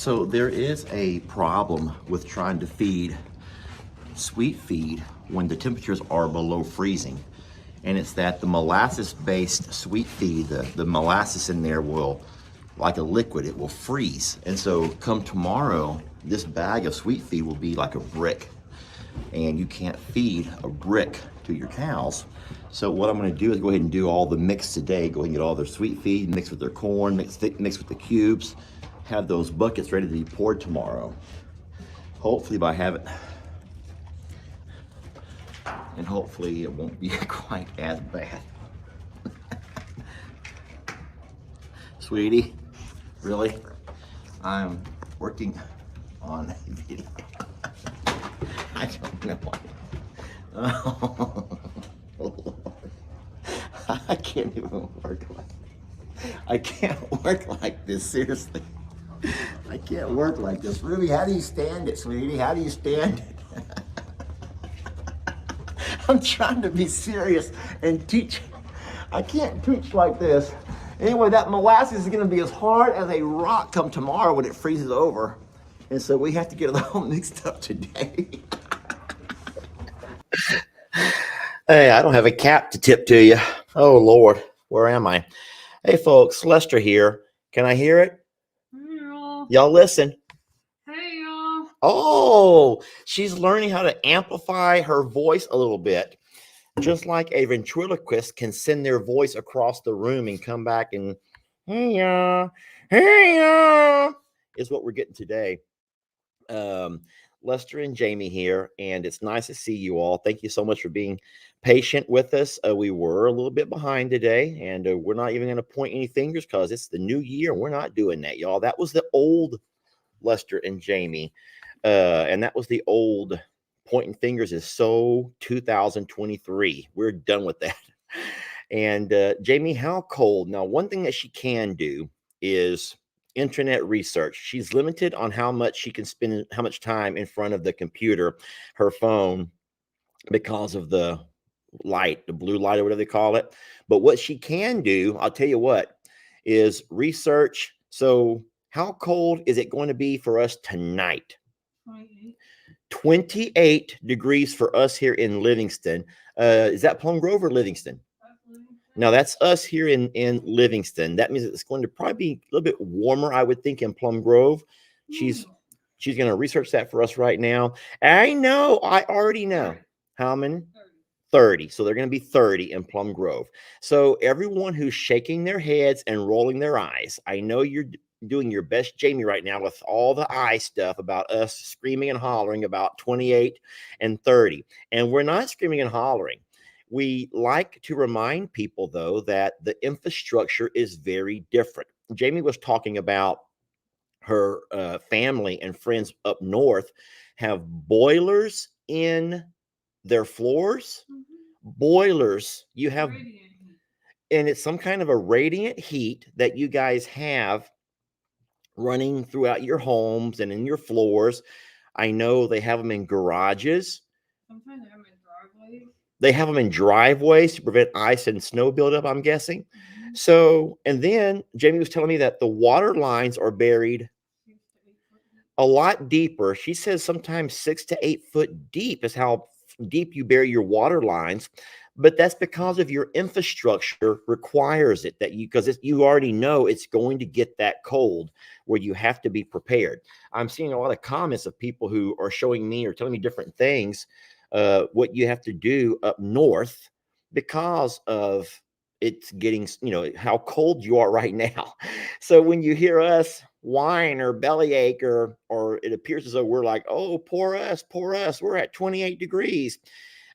So there is a problem with trying to feed sweet feed when the temperatures are below freezing. And it's that the molasses-based sweet feed, the molasses in there will, like a liquid, it will freeze. And so come tomorrow, this bag of sweet feed will be like a brick. And you can't feed a brick to your cows. So what I'm gonna do is go ahead and do all the mix today, go ahead and get all their sweet feed, mix with their corn, mix with the cubes, have those buckets ready to be poured tomorrow. Hopefully by having, and hopefully it won't be quite as bad. Sweetie, really? I'm working on a video. I don't know why. Oh, Lord. I can't even work I can't work like this, seriously. I can't work like this. Ruby, how do you stand it, sweetie? How do you stand it? I'm trying to be serious and teach. I can't teach like this. Anyway, that molasses is gonna be as hard as a rock come tomorrow when it freezes over. And so we have to get it all mixed up today. Hey, I don't have a cap to tip to you. Oh, Lord, where am I? Hey, folks, Lester here. Can I hear it? Y'all listen. Hey, y'all. Oh, she's learning how to amplify her voice a little bit. Just like a ventriloquist can send their voice across the room and come back and, hey, y'all, is what we're getting today. Lester and Jamie here, and it's nice to see you all. Thank you so much for being patient with us. We were a little bit behind today, and we're not even going to point any fingers because it's the new year, and we're not doing that, y'all. That was the old Lester and Jamie, and that was the old pointing fingers is so 2023. We're done with that. And Jamie, how cold? Now, one thing that she can do is internet research. She's limited on how much she can spend, how much time in front of the computer, her phone, because of the light, the blue light or whatever they call it. But what she can do, I'll tell you what, is research. So how cold is it going to be for us tonight? 28 degrees for us here in Livingston. Is that Plum Grove or Livingston? Now that's us here in Livingston. That means it's going to probably be a little bit warmer, I would think, in Plum Grove. She's going to research that for us right now. I know, I already know. How many? 30. So they're going to be 30 in Plum Grove. So everyone who's shaking their heads and rolling their eyes, I know you're doing your best, Jamie, right now with all the eye stuff about us screaming and hollering about 28 and 30. And we're not screaming and hollering. We like to remind people, though, that the infrastructure is very different. Jamie was talking about her family and friends up north have boilers in their floors. Boilers, you have, and it's some kind of a radiant heat that you guys have running throughout your homes and in your floors. I know they have them in garages. Sometimes they have them in driveways. They have them in driveways to prevent ice and snow buildup, I'm guessing. So, and then Jamie was telling me that the water lines are buried a lot deeper. She says sometimes 6 to 8 foot deep is how deep you bury your water lines. But that's because of your infrastructure requires it, that you, because you already know it's going to get that cold where you have to be prepared. I'm seeing a lot of comments of people who are showing me or telling me different things, what you have to do up north because of it's getting, you know, how cold you are right now. So when you hear us whine or bellyache, or it appears as though we're like, oh, poor us, we're at 28 degrees.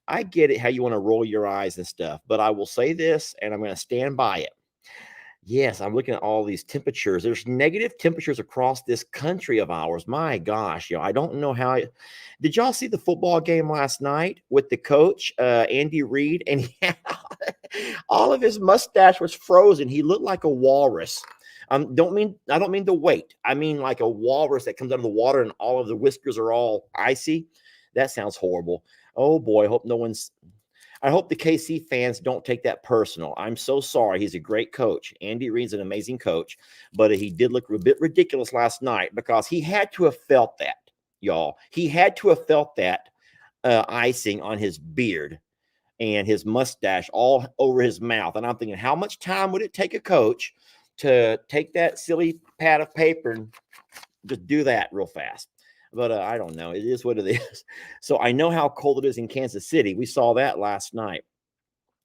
I get it, how you want to roll your eyes and stuff, but I will say this, and I'm going to stand by it. Yes, I'm looking at all these temperatures. There's negative temperatures across this country of ours. My gosh, I don't know how. Did y'all see the football game last night with the coach, Andy Reid? And he had, all of his mustache was frozen. He looked like a walrus. I don't mean the weight. I mean like a walrus that comes out of the water and all of the whiskers are all icy. That sounds horrible. Oh boy, I hope no one's. I hope the KC fans don't take that personal. I'm so sorry. He's a great coach. Andy Reid's an amazing coach, but he did look a bit ridiculous last night because he had to have felt that, y'all. He had to have felt that icing on his beard and his mustache all over his mouth. And I'm thinking, how much time would it take a coach to take that silly pad of paper and just do that real fast? But I don't know. It is what it is. So I know how cold it is in Kansas City. We saw that last night.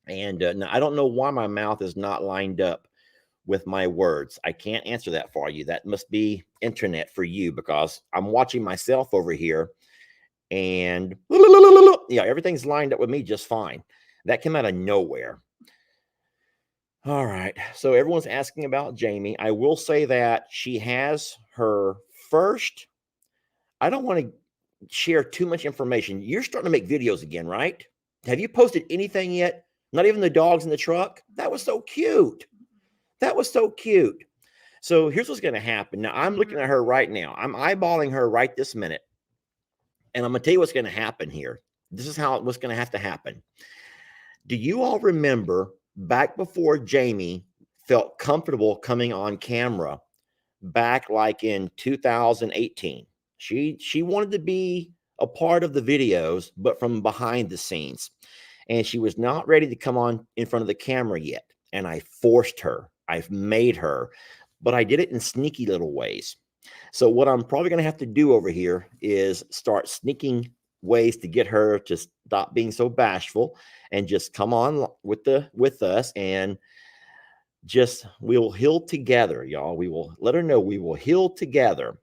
And now I don't know why my mouth is not lined up with my words. I can't answer that for you. That must be internet for you because I'm watching myself over here and yeah, everything's lined up with me just fine. That came out of nowhere. All right. So everyone's asking about Jamie. I will say that she has her first. I don't want to share too much information. You're starting to make videos again, right? Have you posted anything yet? Not even the dogs in the truck? That was so cute. That was so cute. So here's what's going to happen. Now, I'm looking at her right now. I'm eyeballing her right this minute. And I'm going to tell you what's going to happen here. This is how what's going to have to happen. Do you all remember back before Jamie felt comfortable coming on camera back like in 2018? She wanted to be a part of the videos, but from behind the scenes. And she was not ready to come on in front of the camera yet. And I forced her. I've made her, but I did it in sneaky little ways. So what I'm probably going to have to do over here is start sneaking ways to get her to stop being so bashful and just come on with us and just we will heal together, y'all. We will let her know we will heal together.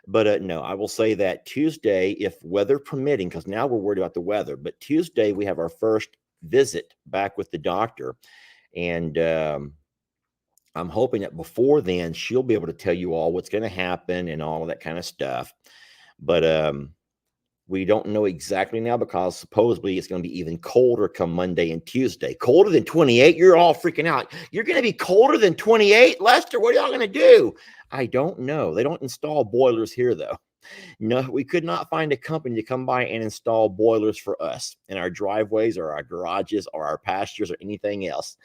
But no, I will say that Tuesday, if weather permitting, because now we're worried about the weather, but Tuesday we have our first visit back with the doctor. And I'm hoping that before then she'll be able to tell you all what's going to happen and all of that kind of stuff. But we don't know exactly now because supposedly it's going to be even colder come Monday and Tuesday. Colder than 28? You're all freaking out. You're going to be colder than 28? Lester, what are y'all going to do? I don't know. They don't install boilers here, though. No, we could not find a company to come by and install boilers for us in our driveways or our garages or our pastures or anything else.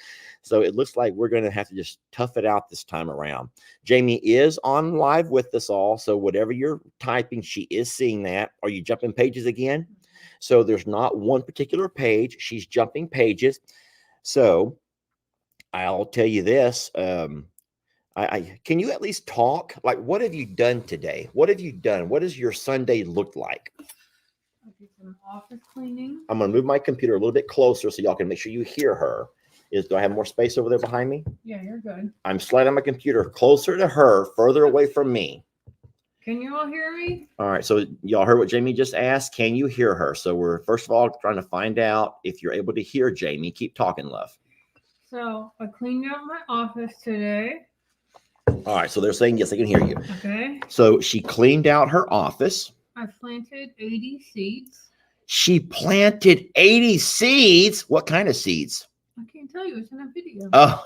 So it looks like we're going to have to just tough it out this time around. Jamie is on live with us all. So whatever you're typing, she is seeing that. Are you jumping pages again? So there's not one particular page. She's jumping pages. So I'll tell you this. Can you at least talk? Like, what have you done today? What have you done? What does your Sunday look like? I did some office cleaning. I'm going to move my computer a little bit closer so y'all can make sure you hear her. Do I have more space over there behind me? Yeah, you're good. I'm sliding my computer closer to her, further away from me. Can you all hear me? All right. So y'all heard what Jamie just asked. Can you hear her? So we're first of all trying to find out if you're able to hear Jamie. Keep talking, love. So I cleaned out my office today. All right. So they're saying yes, they can hear you. Okay. So she cleaned out her office. I planted 80 seeds. She planted 80 seeds. What kind of seeds? I can't tell you. It's in a video. Oh,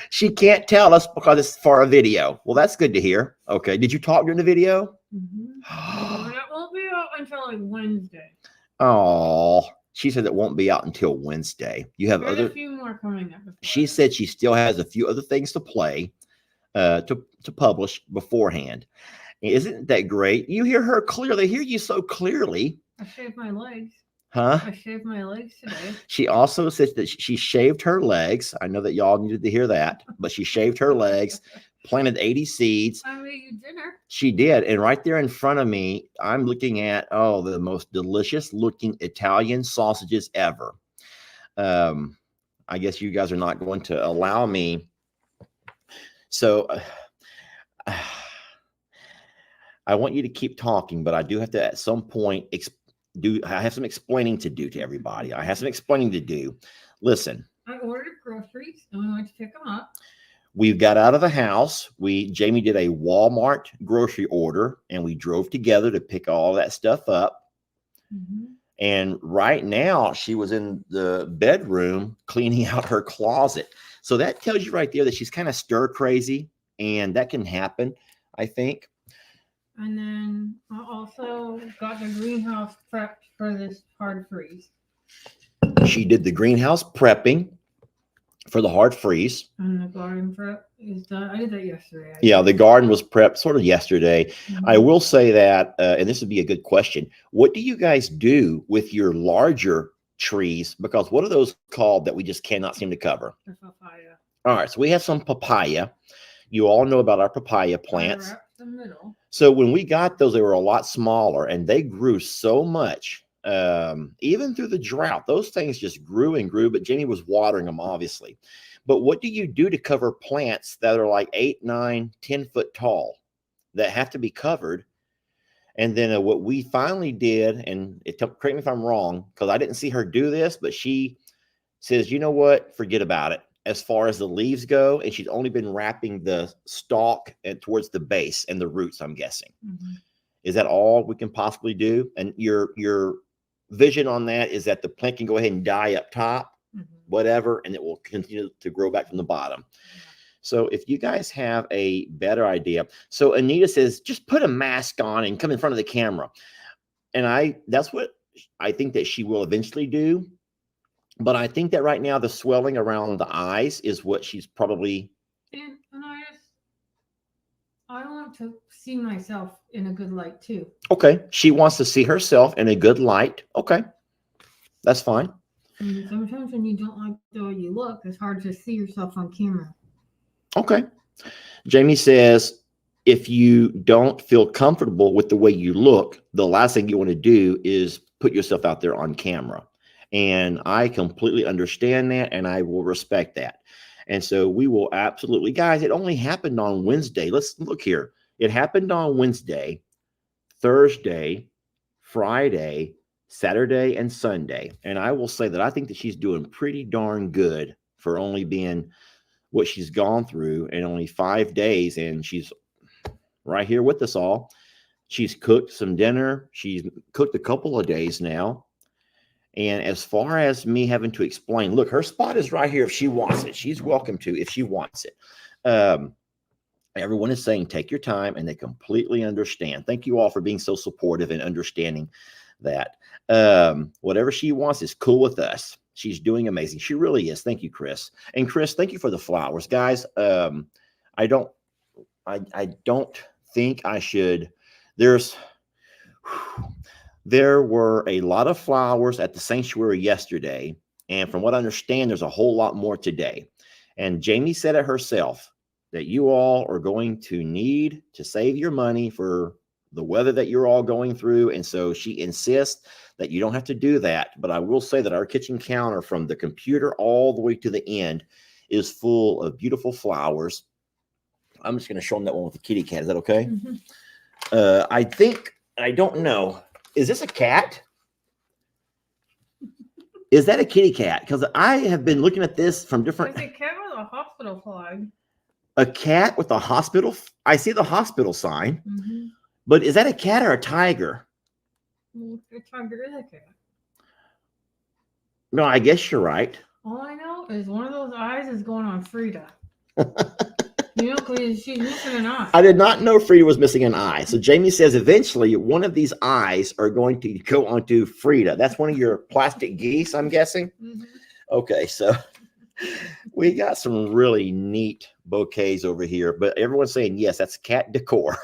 she can't tell us because it's for a video. Well, that's good to hear. Okay. Did you talk during the video? Mm-hmm. But it won't be out until like Wednesday. Oh, she said it won't be out until Wednesday. You have There's a few more coming up. She said she still has a few other things to play, to publish beforehand. Isn't that great? You hear her clearly. They hear you so clearly. I shaved my legs. Huh? I shaved my legs today. She also said that she shaved her legs. I know that y'all needed to hear that, but she shaved her legs, planted 80 seeds. I made you dinner. She did. And right there in front of me, I'm looking at, the most delicious looking Italian sausages ever. I guess you guys are not going to allow me. So I want you to keep talking, but I do have to at some point I have some explaining to do to everybody. I have some explaining to do. Listen. I ordered groceries and we went to pick them up. We got out of the house. Jamie did a Walmart grocery order and we drove together to pick all that stuff up. Mm-hmm. And right now she was in the bedroom cleaning out her closet. So that tells you right there that she's kind of stir crazy, and that can happen, I think. And then I also got the greenhouse prepped for this hard freeze. She did the greenhouse prepping for the hard freeze. And the garden prep is done. I did that yesterday. Yeah, the garden was prepped sort of yesterday. I Mhm. will say that, and this would be a good question. What do you guys do with your larger trees? Because what are those called that we just cannot seem to cover? The papaya. All right, so we have some papaya. You all know about our papaya I plants. wrapped the middle. So when we got those, they were a lot smaller and they grew so much. Even through the drought, those things just grew and grew, but Jamie was watering them, obviously. But what do you do to cover plants that are like 8, 9, 10 foot tall that have to be covered? And then what we finally did, and correct me if I'm wrong, because I didn't see her do this, but she says, you know what, forget about it as far as the leaves go. And she's only been wrapping the stalk and towards the base and the roots, I'm guessing. Mm-hmm. Is that all we can possibly do? And your vision on that is that the plant can go ahead and die up top, whatever, and it will continue to grow back from the bottom. Yeah. So if you guys have a better idea. So Anita says, just put a mask on and come in front of the camera. And that's what I think that she will eventually do. But I think that right now the swelling around the eyes is what she's probably. And I want to see myself in a good light too. Okay. She wants to see herself in a good light. Okay. That's fine. And sometimes when you don't like the way you look, it's hard to see yourself on camera. Okay. Jamie says, if you don't feel comfortable with the way you look, the last thing you want to do is put yourself out there on camera. And I completely understand that, and I will respect that. And so we will absolutely, guys, it only happened on Wednesday. Let's look here. It happened on Wednesday, Thursday, Friday, Saturday, and Sunday. And I will say that I think that she's doing pretty darn good for only being what she's gone through in only 5 days. And she's right here with us all. She's cooked some dinner. She's cooked a couple of days now. And as far as me having to explain, look, her spot is right here if she wants it. She's welcome to if she wants it. Everyone is saying take your time, and they completely understand. Thank you all for being so supportive and understanding that. Whatever she wants is cool with us. She's doing amazing. She really is. Thank you, Chris. And Chris, thank you for the flowers, guys. I don't think I should. There were a lot of flowers at the sanctuary yesterday, and from what I understand, there's a whole lot more today. And Jamie said it herself that you all are going to need to save your money for the weather that you're all going through. And so she insists that you don't have to do that. But I will say that our kitchen counter from the computer all the way to the end is full of beautiful flowers. I'm just going to show them that one with the kitty cat. Is that okay? Mm-hmm. I think, I don't know. Is this a cat? Is that a kitty cat? Because I have been looking at this from different. It's a cat with a hospital flag. A cat with a hospital? I see the hospital sign. Mm-hmm. But is that a cat or a tiger? Well, a tiger is a cat. No, I guess you're right. All I know is one of those eyes is going on Frida. You know, because she's missing an eye. I did not know Frida was missing an eye. So Jamie says eventually one of these eyes are going to go onto Frida. That's one of your plastic geese, I'm guessing. Mm-hmm. Okay, so we got some really neat bouquets over here, but everyone's saying, yes, that's cat decor.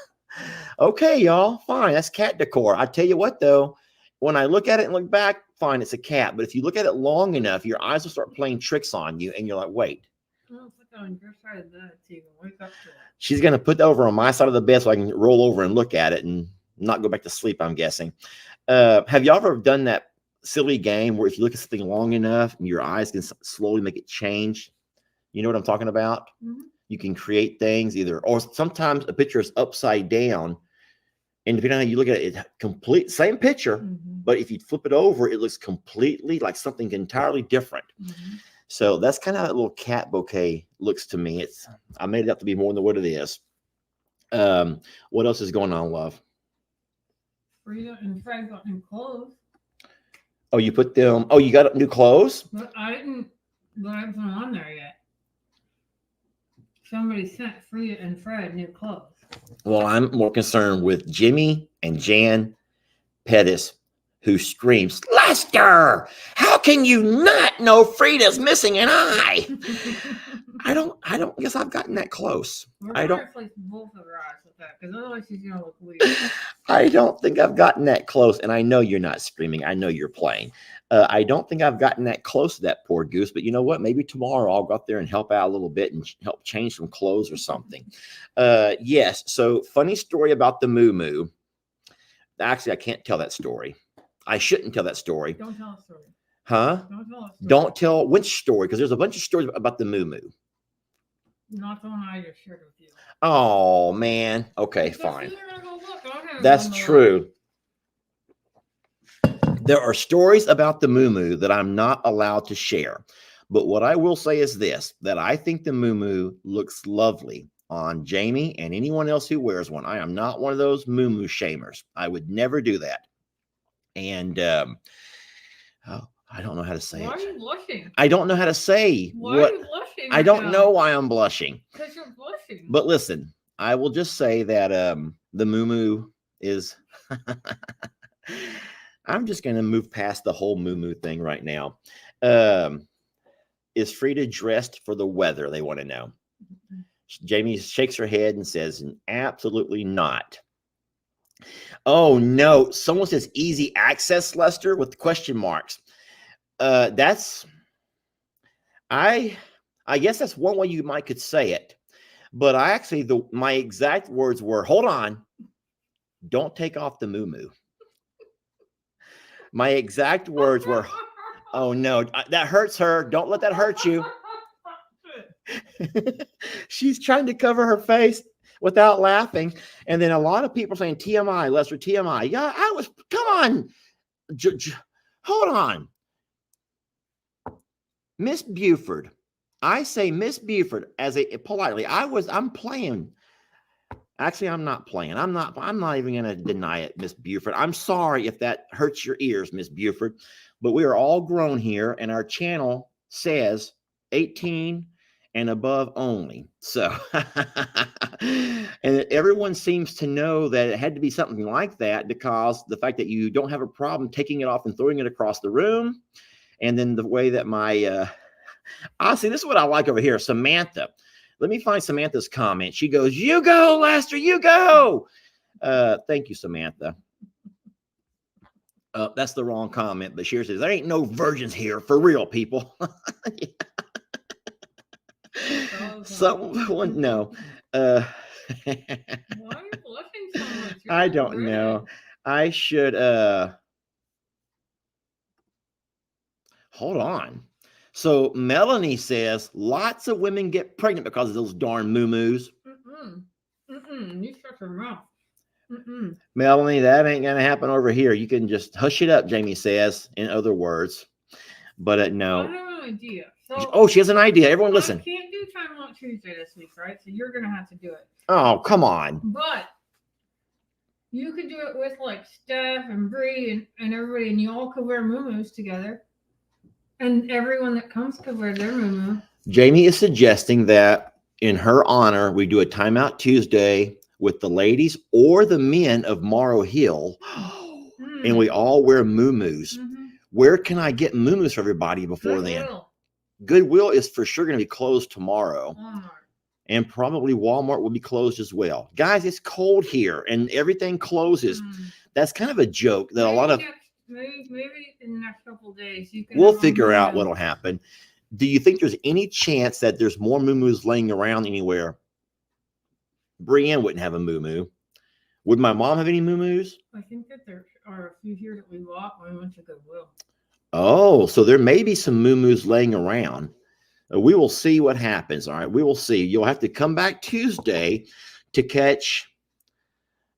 Okay, y'all, fine. That's cat decor. I tell you what, though, when I look at it and look back, fine, it's a cat. But if you look at it long enough, your eyes will start playing tricks on you, and you're like, wait. On your side of the bed so you can wake up to it. She's going to put that over on my side of the bed so I can roll over and look at it and not go back to sleep, I'm guessing. Have y'all ever done that silly game where if you look at something long enough, your eyes can slowly make it change? You know what I'm talking about? Mm-hmm. You can create things or sometimes a picture is upside down. And depending on how you look at it, same picture, mm-hmm. but if you flip it over, it looks completely like something entirely different. Mm-hmm. So that's kind of how that little cat bouquet looks to me. I made it up to be more than what it is. What else is going on, love? Frida and Fred got new clothes. Oh, you put them. Oh, you got new clothes? But I haven't on there yet. Somebody sent Frida and Fred new clothes. Well, I'm more concerned with Jimmy and Jan Pettis, who screams, Lester, how can you not know Frida's missing an eye? I don't guess I've gotten that close. We're gonna replace both of her eyes with that, because otherwise she's gonna look weird. I don't think I've gotten that close, and I know you're not screaming. I know you're playing. I don't think I've gotten that close to that poor goose, but you know what? Maybe tomorrow I'll go out there and help out a little bit and help change some clothes or something. Yes. So funny story about the moo moo. Actually, I can't tell that story. I shouldn't tell that story. Don't tell a story. Huh? Don't tell a story. Don't tell which story, because there's a bunch of stories about the moo moo. Not the one I just shared with you. Oh man. Okay, Because fine. you're gonna go look. That's true. There are stories about the moo moo that I'm not allowed to share. But what I will say is this, that I think the moo moo looks lovely on Jamie and anyone else who wears one. I am not one of those moo moo shamers. I would never do that. And I don't know how to say it. Why are you blushing? I don't know how to say why are you blushing? I don't know why I'm blushing. Because you're blushing. But listen, I will just say that the moo moo is I'm just going to move past the whole moo moo thing right now. Is Frida dressed for the weather? They want to know. Jamie shakes her head and says, absolutely not. Oh, no. Someone says easy access, Lester, with question marks. I guess that's one way you might could say it. But I actually, my exact words were, hold on. Don't take off the moo moo. My exact words were, oh, no, that hurts her. Don't let that hurt you. She's trying to cover her face without laughing. And then a lot of people saying TMI, Lester, TMI. Yeah, come on. Hold on. Miss Buford. I say Miss Buford as politely. I'm playing. Actually, I'm not playing. I'm not even going to deny it, Miss Buford. I'm sorry if that hurts your ears, Miss Buford, but we are all grown here and our channel says 18 and above only. So, and everyone seems to know that it had to be something like that because the fact that you don't have a problem taking it off and throwing it across the room. And then the way that honestly, this is what I like over here. Samantha. Let me find Samantha's comment. She goes, you go, Lester, you go. Thank you, Samantha. That's the wrong comment, but she says, there ain't no virgins here for real, people. Someone, no. Why are you blushing so much? I don't know. I should, hold on. So Melanie says lots of women get pregnant because of those darn moo-moos. You shut your mouth. Melanie, that ain't going to happen over here. You can just hush it up, Jamie says, in other words. But no. I have an idea. So, she has an idea. Everyone listen. I can't do Time Out Tuesday this week, right? So you're going to have to do it. Oh, come on. But you could do it with like Steph and Bree and everybody, and you all could wear moo-moos together. And everyone that comes could wear their moo-moo. Jamie is suggesting that in her honor, we do a Time Out Tuesday with the ladies or the men of Morrow Hill, and we all wear moo-moos. Where can I get moo-moos for everybody before then? Goodwill is for sure going to be closed tomorrow. And probably Walmart will be closed as well. Guys, it's cold here and everything closes. That's kind of a joke that a lot of... Maybe in the next couple of days we'll figure out what'll happen. Do you think there's any chance that there's more moo-moos laying around anywhere? Brienne wouldn't have a moo-moo. Would my mom have any moo-moos? I think that there are a few here that we bought when we went to Goodwill. Oh, so there may be some moo-moos laying around. We will see what happens. All right, we will see. You'll have to come back Tuesday to catch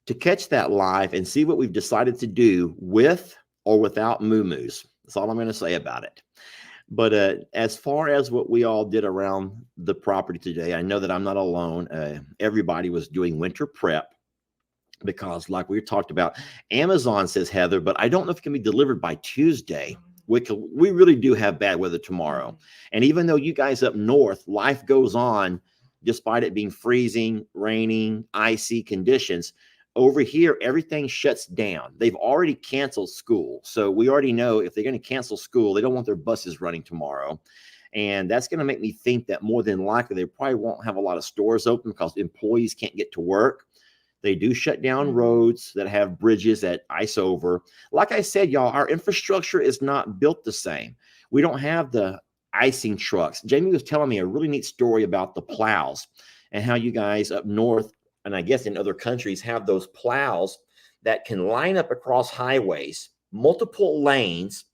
that live and see what we've decided to do with or without moo-moos. That's all I'm going to say about it. But as far as what we all did around the property today, I know that I'm not alone. Everybody was doing winter prep because like we talked about, Amazon says, Heather, but I don't know if it can be delivered by Tuesday. We really do have bad weather tomorrow. And even though you guys up north, life goes on, despite it being freezing, raining, icy conditions, over here, everything shuts down. They've already canceled school. So we already know if they're going to cancel school, they don't want their buses running tomorrow. And that's going to make me think that more than likely, they probably won't have a lot of stores open because employees can't get to work. They do shut down roads that have bridges that ice over. Like I said, y'all, our infrastructure is not built the same. We don't have the icing trucks. Jamie was telling me a really neat story about the plows and how you guys up north, and I guess in other countries, have those plows that can line up across highways, multiple lanes.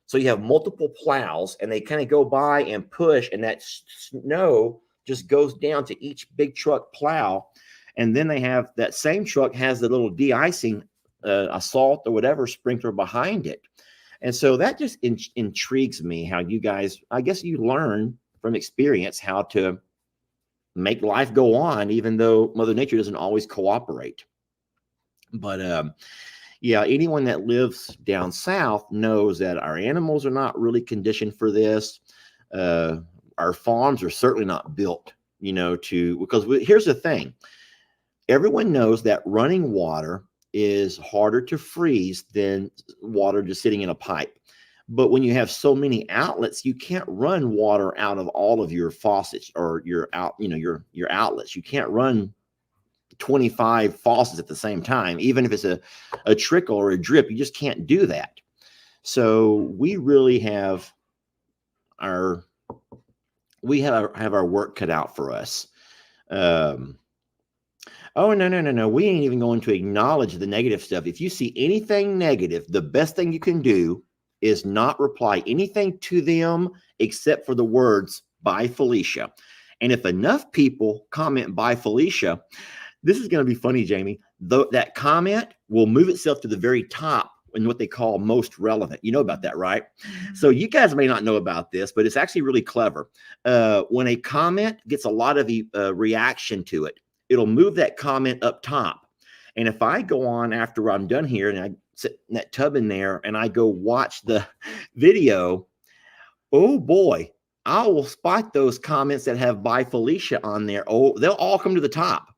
So you have multiple plows and they kind of go by and push, and that snow just goes down to each big truck plow. And then they have that same truck has the little de-icing salt or whatever sprinkler behind it. And so that just intrigues me how you guys, I guess you learn from experience how to make life go on, even though Mother Nature doesn't always cooperate. But yeah, anyone that lives down south knows that our animals are not really conditioned for this. Our farms are certainly not built, because here's the thing. Everyone knows that running water is harder to freeze than water just sitting in a pipe. But when you have so many outlets, you can't run water out of all of your faucets or your outlets. You can't run 25 faucets at the same time, even if it's a trickle or a drip. You just can't do that. So we really have our work cut out for us. Oh, no. We ain't even going to acknowledge the negative stuff. If you see anything negative, the best thing you can do is not reply anything to them except for the words, "Bye, Felicia." And if enough people comment, "Bye, Felicia," this is going to be funny, Jamie. That comment will move itself to the very top in what they call most relevant. You know about that, right? Mm-hmm. So you guys may not know about this, but it's actually really clever. When a comment gets a lot of reaction to it, it'll move that comment up top. And if I go on after I'm done here and I sit in that tub in there and I go watch the video, oh boy, I will spot those comments that have "Bye, Felicia" on there. Oh, they'll all come to the top.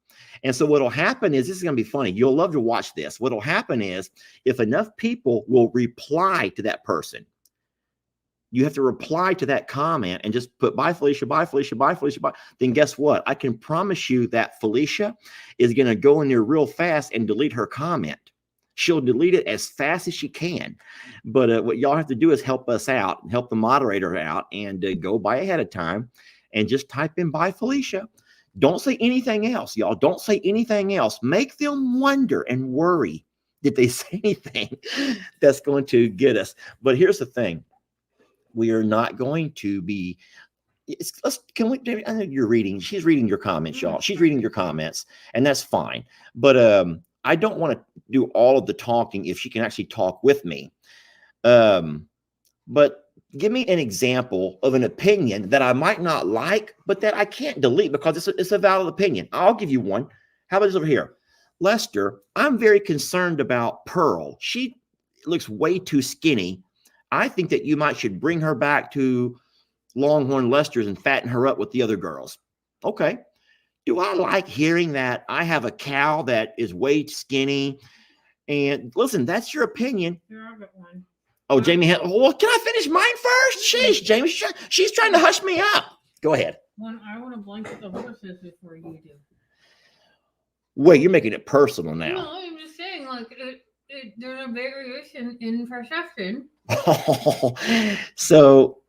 And so what'll happen is, this is going to be funny. You'll love to watch this. What'll happen is, if enough people will reply to that person, you have to reply to that comment and just put "Bye, Felicia, bye, Felicia, bye, Felicia, bye." Then guess what? I can promise you that Felicia is going to go in there real fast and delete her comment. She'll delete it as fast as she can. But what y'all have to do is help us out, help the moderator out, and go by ahead of time and just type in "Bye, Felicia." Don't say anything else, y'all. Don't say anything else. Make them wonder and worry. Did they say anything that's going to get us? But here's the thing. We are not going to be. I know you're reading. She's reading your comments, y'all. She's reading your comments, and that's fine. But I don't want to do all of the talking if she can actually talk with me. But give me an example of an opinion that I might not like, but that I can't delete because it's a valid opinion. I'll give you one. How about this over here? Lester, I'm very concerned about Pearl. She looks way too skinny. I think that you should bring her back to Longhorn Lester's and fatten her up with the other girls. Okay. Do I like hearing that I have a cow that is way skinny? And listen, that's your opinion. Yeah, I got one. Oh, Jamie, well, can I finish mine first? Sheesh, Jamie, she's trying to hush me up. Go ahead. I want to blanket the horses before you do. Wait, you're making it personal now. No, I'm just saying, there's a variation in perception. So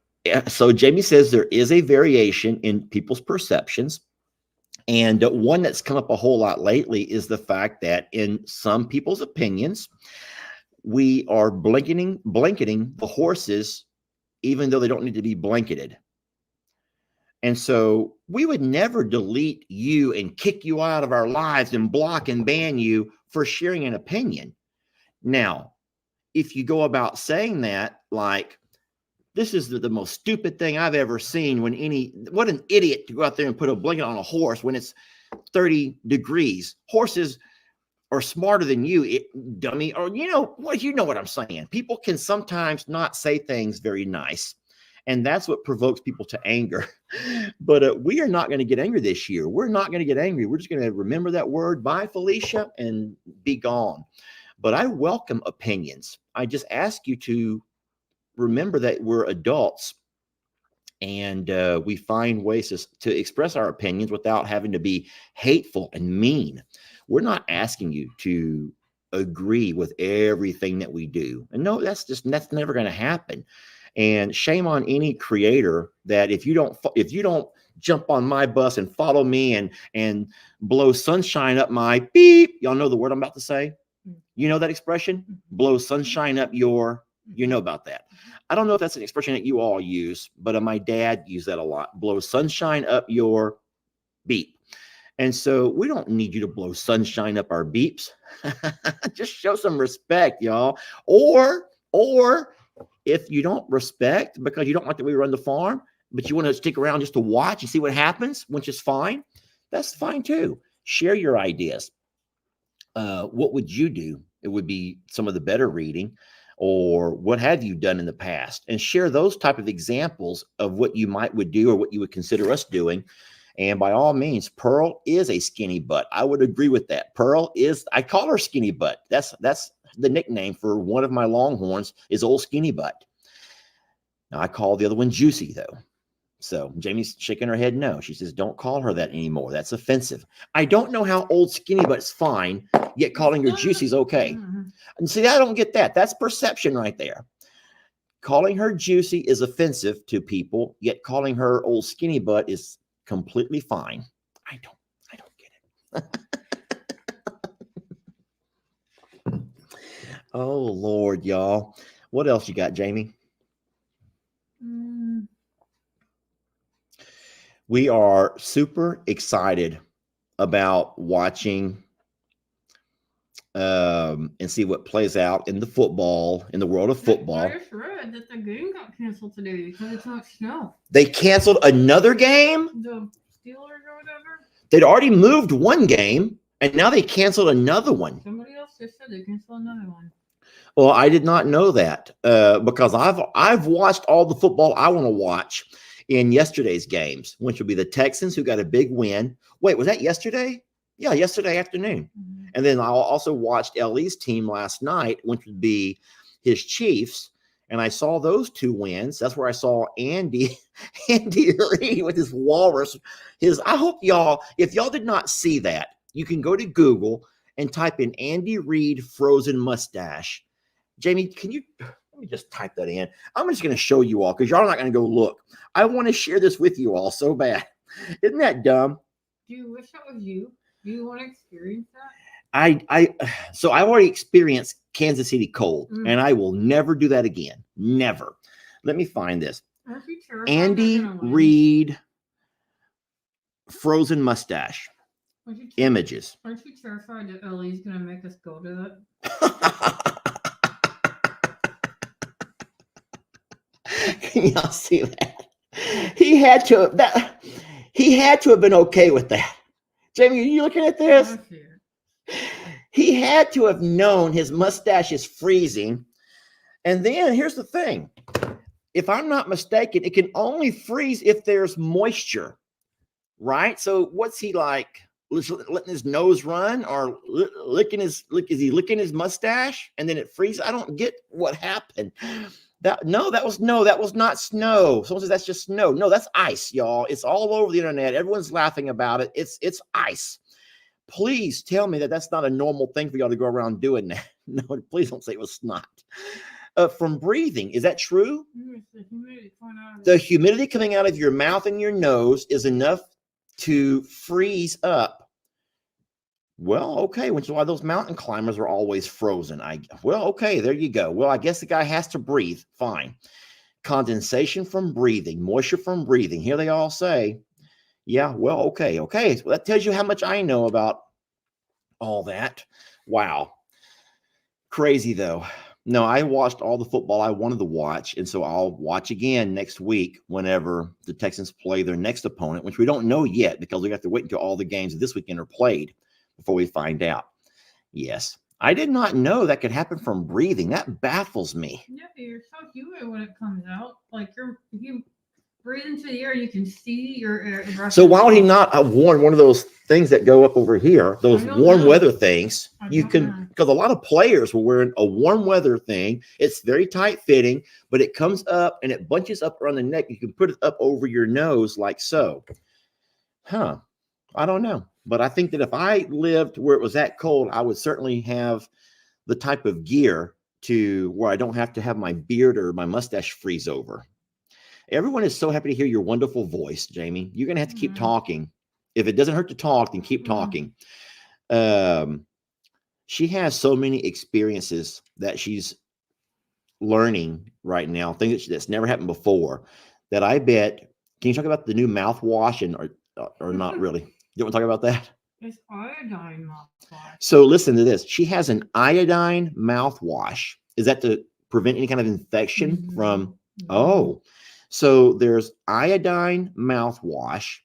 Jamie says there is a variation in people's perceptions. And one that's come up a whole lot lately is the fact that in some people's opinions, we are blanketing the horses, even though they don't need to be blanketed. And so we would never delete you and kick you out of our lives and block and ban you for sharing an opinion. Now, if you go about saying that, like, this is the most stupid thing I've ever seen, what an idiot to go out there and put a blanket on a horse when it's 30 degrees. Horses are smarter than you, dummy. Or you know what I'm saying. People can sometimes not say things very nice. And that's what provokes people to anger. But we are not going to get angry this year. We're not going to get angry. We're just going to remember that word, bye, Felicia, and be gone. But I welcome opinions. I just ask you to remember that we're adults, and we find ways to express our opinions without having to be hateful and mean. We're not asking you to agree with everything that we do. And no, that's never going to happen. And shame on any creator that if you don't jump on my bus and follow me and blow sunshine up my beep, y'all know the word I'm about to say? You know that expression? Blow sunshine up your, you know about that. I don't know if that's an expression that you all use, but my dad used that a lot. Blow sunshine up your beep. And so we don't need you to blow sunshine up our beeps. Just show some respect, y'all. Or if you don't respect because you don't like the way we run the farm, but you want to stick around just to watch and see what happens, which is fine, that's fine too. Share your ideas. What would you do? It would be some of the better reading, or what have you done in the past, and share those type of examples of what you would do or what you would consider us doing. And by all means, Pearl is a skinny butt. I would agree with that. Pearl is, I call her skinny butt. That's the nickname for one of my Longhorns is old skinny butt. Now I call the other one Juicy though. So Jamie's shaking her head no. She says, don't call her that anymore. That's offensive. I don't know how old skinny butt's fine, yet calling her Juicy's okay. And see, I don't get that. That's perception right there. Calling her Juicy is offensive to people, yet calling her old skinny butt is completely fine. I don't get it. Oh Lord, y'all. What else you got, Jamie? We are super excited about watching and see what plays out in the world of football. I just read that the game got canceled today because it's not snow. They canceled another game? The Steelers or whatever? They'd already moved one game, and now they canceled another one. Somebody else just said they canceled another one. Well, I did not know that because I've watched all the football I want to watch in yesterday's games, which will be the Texans, who got a big win. Wait, was that yesterday? Yeah, yesterday afternoon. Mm-hmm. And then I also watched Ellie's team last night, which would be his Chiefs. And I saw those two wins. That's where I saw Andy Reid with his walrus. I hope y'all, if y'all did not see that, you can go to Google and type in Andy Reid frozen mustache. Jamie, can you let me just type that in? I'm just going to show you all because y'all are not going to go look. I want to share this with you all so bad. Isn't that dumb? Do you wish that was you? Do you want to experience that? So I've already experienced Kansas City cold, and I will never do that again. Never. Let me find this. Andy Reid frozen mustache. Images. Aren't you terrified that Ellie's going to make us go to that? Can y'all see that? He had to have been okay with that. Jamie, are you looking at this? He had to have known his mustache is freezing. And then here's the thing. If I'm not mistaken, it can only freeze if there's moisture, right? So what's he like? Letting his nose run or is he licking his mustache and then it freezes? I don't get what happened. That was not snow. Someone says that's just snow. No, that's ice, y'all. It's all over the internet. Everyone's laughing about it. It's ice. Please tell me that that's not a normal thing for y'all to go around doing that. No, please don't say it was snot. From breathing, is that true? The humidity coming out of your mouth and your nose is enough to freeze up. Well, okay, which is why those mountain climbers are always frozen. Okay, there you go. Well, I guess the guy has to breathe. Fine. Condensation from breathing, moisture from breathing. Here they all say, yeah, well, okay. So that tells you how much I know about all that. Wow. Crazy, though. No, I watched all the football I wanted to watch, and so I'll watch again next week whenever the Texans play their next opponent, which we don't know yet because we have to wait until all the games this weekend are played before we find out. Yes, I did not know that could happen from breathing. That baffles me. Yeah, you're so humid when it comes out. Like if you breathe into the air, you can see your air. So why would he not have worn one of those things that go up over here, those warm weather things? You can, because a lot of players were wearing a warm weather thing. It's very tight fitting, but it comes up and it bunches up around the neck. You can put it up over your nose like so. Huh. I don't know. But I think that if I lived where it was that cold, I would certainly have the type of gear to where I don't have to have my beard or my mustache freeze over. Everyone is so happy to hear your wonderful voice, Jamie. You're going to have to keep talking. If it doesn't hurt to talk, then keep talking. She has so many experiences that she's learning right now, things that's never happened before, that I bet. Can you talk about the new mouthwash or not really? You want to talk about that? It's iodine mouthwash. So listen to this. She has an iodine mouthwash. Is that to prevent any kind of infection from? Oh, so there's iodine mouthwash.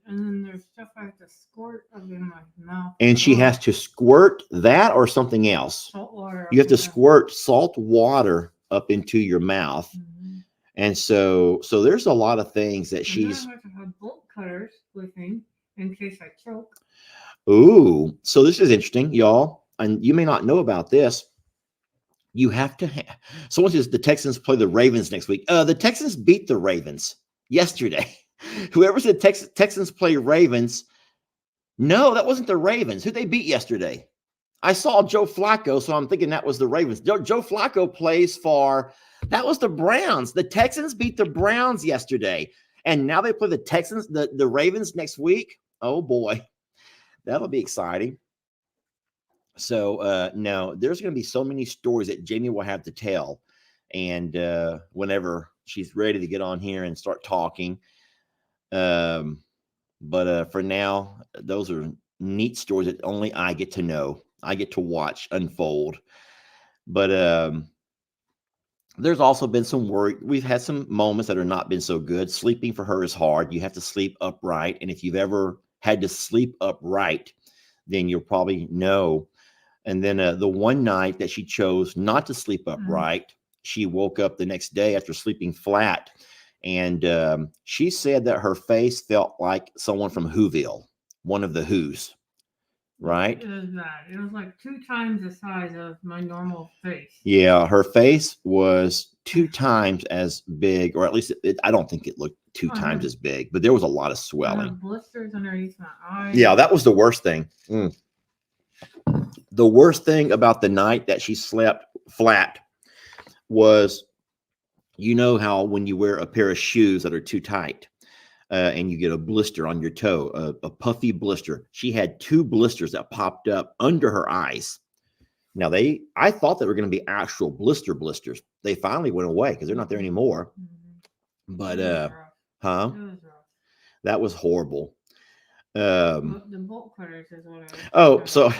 And then there's stuff I have to squirt up in my mouth. And she has to squirt that or something else. Salt water. You have to squirt salt water up into your mouth. And so there's a lot of things that she's. I have to have bolt cutters with me in case I choke. Ooh, so this is interesting, y'all. And you may not know about this. You have to have. Someone says the Texans play the Ravens next week. The Texans beat the Ravens yesterday. Whoever said Texans play Ravens. No, that wasn't the Ravens. Who they beat yesterday? I saw Joe Flacco, so I'm thinking that was the Ravens. Joe Flacco plays for. That was the Browns. The Texans beat the Browns yesterday. And now they play the Texans, the Ravens next week. Oh, boy. That'll be exciting. So, no, there's going to be so many stories that Jamie will have to tell. And whenever she's ready to get on here and start talking. But for now, those are neat stories that only I get to know. I get to watch unfold. But there's also been some worry. We've had some moments that have not been so good. Sleeping for her is hard. You have to sleep upright. And if you've ever had to sleep upright, then you'll probably know. And then the one night that she chose not to sleep upright, she woke up the next day after sleeping flat. And she said that her face felt like someone from Whoville, one of the Who's. Right? It was bad. It was like 2 times the size of my normal face. Yeah, her face was 2 times as big, or at least I don't think it looked 2 times as big, but there was a lot of swelling. Blisters underneath my eyes. Yeah, that was the worst thing. The worst thing about the night that she slept flat was, you know how when you wear a pair of shoes that are too tight, and you get a blister on your toe, a puffy blister. She had 2 blisters that popped up under her eyes. Now I thought they were going to be actual blisters. They finally went away because they're not there anymore. But that was horrible. The bolt cutters is what so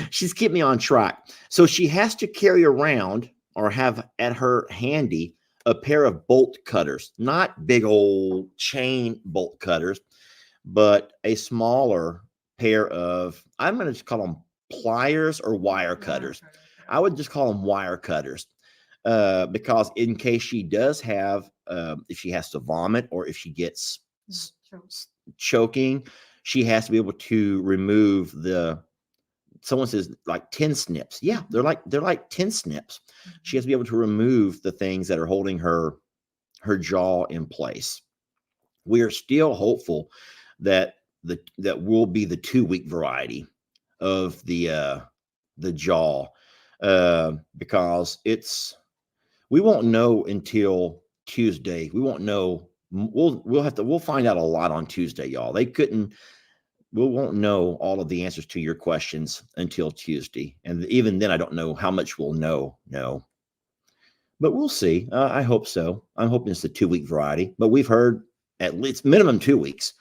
she's keeping me on track. So she has to carry around or have at her handy a pair of bolt cutters, not big old chain bolt cutters, but a smaller pair of, I'm going to just call them pliers or wire cutters. I would just call them wire cutters, because in case she does have, if she has to vomit or if she gets choking, she has to be able to remove someone says like tin snips. Yeah, they're like tin snips. She has to be able to remove the things that are holding her jaw in place. We are still hopeful that that will be the 2-week variety of the jaw, because we won't know until Tuesday. We won't know. We'll find out a lot on Tuesday, y'all. We won't know all of the answers to your questions until Tuesday. And even then, I don't know how much we'll know. No, but we'll see. I hope so. I'm hoping it's the 2-week variety, but we've heard at least minimum 2 weeks,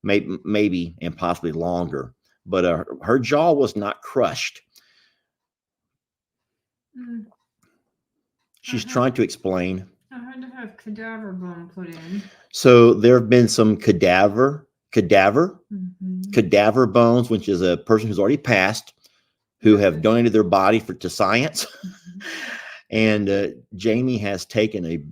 maybe and possibly longer. But her jaw was not crushed. She's trying to explain. I had to have cadaver bone put in. So there have been some cadaver bones, which is a person who's already passed, who have donated their body to science. And Jamie has taken a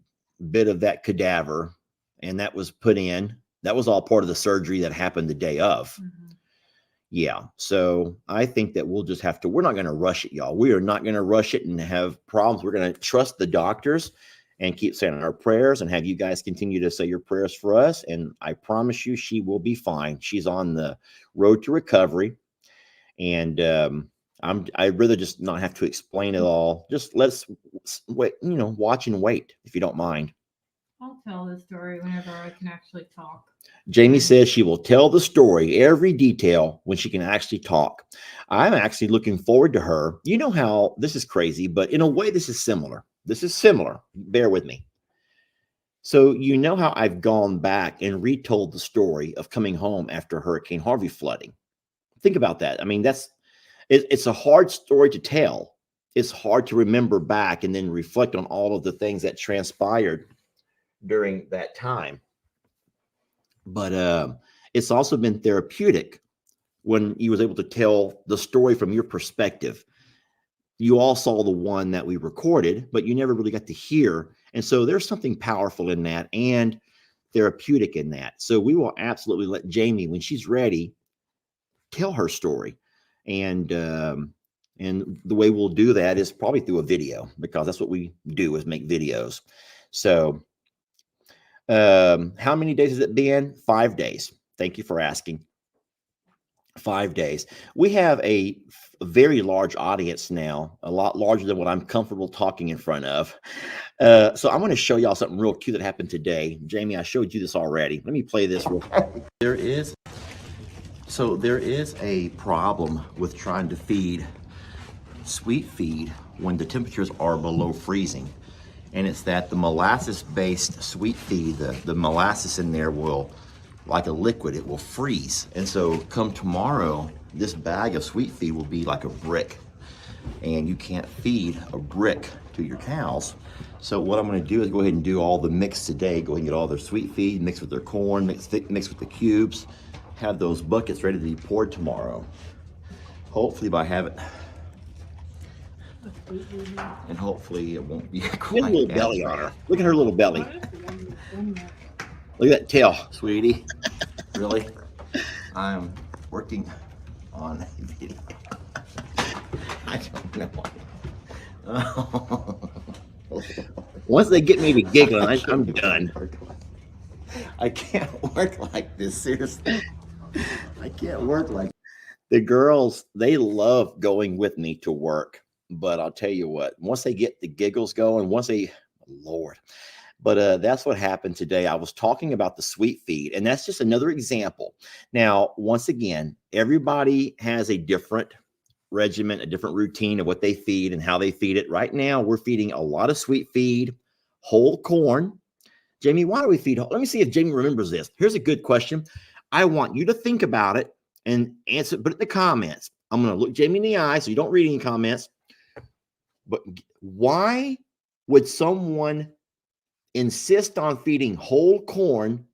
bit of that cadaver, and that was put in. That was all part of the surgery that happened the day of. Yeah. So I think that we'll just have to, we're not going to rush it, y'all. We are not going to rush it and have problems. We're going to trust the doctors and keep saying our prayers and have you guys continue to say your prayers for us. And I promise you, she will be fine. She's on the road to recovery. And I'd rather just not have to explain it all. Just let's wait, watch and wait, if you don't mind. I'll tell the story whenever I can actually talk. Jamie says she will tell the story, every detail, when she can actually talk. I'm actually looking forward to her. You know how this is crazy, but in a way, this is similar. This is similar. Bear with me. So you know how I've gone back and retold the story of coming home after Hurricane Harvey flooding. Think about that. I mean, it's a hard story to tell. It's hard to remember back and then reflect on all of the things that transpired during that time. But it's also been therapeutic when you was able to tell the story from your perspective. You all saw the one that we recorded, but you never really got to hear. And so there's something powerful in that and therapeutic in that. So we will absolutely let Jamie, when she's ready, tell her story. And the way we'll do that is probably through a video, because that's what we do, is make videos. So how many days has it been? 5 days. Thank you for asking. 5 days. We have a very large audience now, a lot larger than what I'm comfortable talking in front of. So I'm going to show y'all something real cute that happened today. Jamie, I showed you this already. Let me play this real quick. There is a problem with trying to feed sweet feed when the temperatures are below freezing. And it's that the molasses-based sweet feed, the molasses in there will, like a liquid, it will freeze. And so come tomorrow, this bag of sweet feed will be like a brick. And you can't feed a brick to your cows. So what I'm gonna do is go ahead and do all the mix today, go ahead and get all their sweet feed, mix with their corn, mix with the cubes, have those buckets ready to be poured tomorrow. Hopefully by having, and hopefully it won't be quite. Look at her little belly on her. Look at her little belly. Look at that tail, sweetie. Really? I'm working on a video. I don't know. Once they get me to giggling, I'm done. I can't work like this, seriously. I can't work like this. The girls, they love going with me to work. But I'll tell you what, once they get the giggles going, Lord. But that's what happened today. I was talking about the sweet feed, and that's just another example. Now, once again, everybody has a different regimen, a different routine of what they feed and how they feed it. Right now, we're feeding a lot of sweet feed, whole corn. Jamie, why do we feed? Let me see if Jamie remembers this. Here's a good question. I want you to think about it and answer, put it in the comments. I'm going to look Jamie in the eye so you don't read any comments. But why would someone insist on feeding whole corn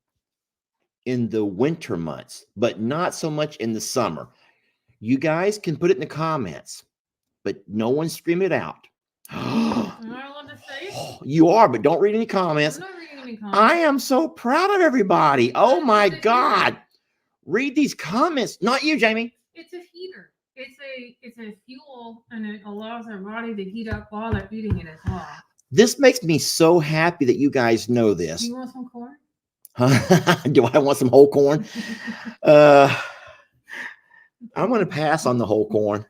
in the winter months, but not so much in the summer? You guys can put it in the comments, but no one scream it out. Am I allowed to say? You are, but don't read any comments. I'm not reading any comments. I am so proud of everybody. Oh my God. Read these comments. Not you, Jamie. It's a heater. It's a fuel, and it allows our body to heat up while they're eating it as well. This makes me so happy that you guys know this. Do you want some corn? Do I want some whole corn? I'm going to pass on the whole corn.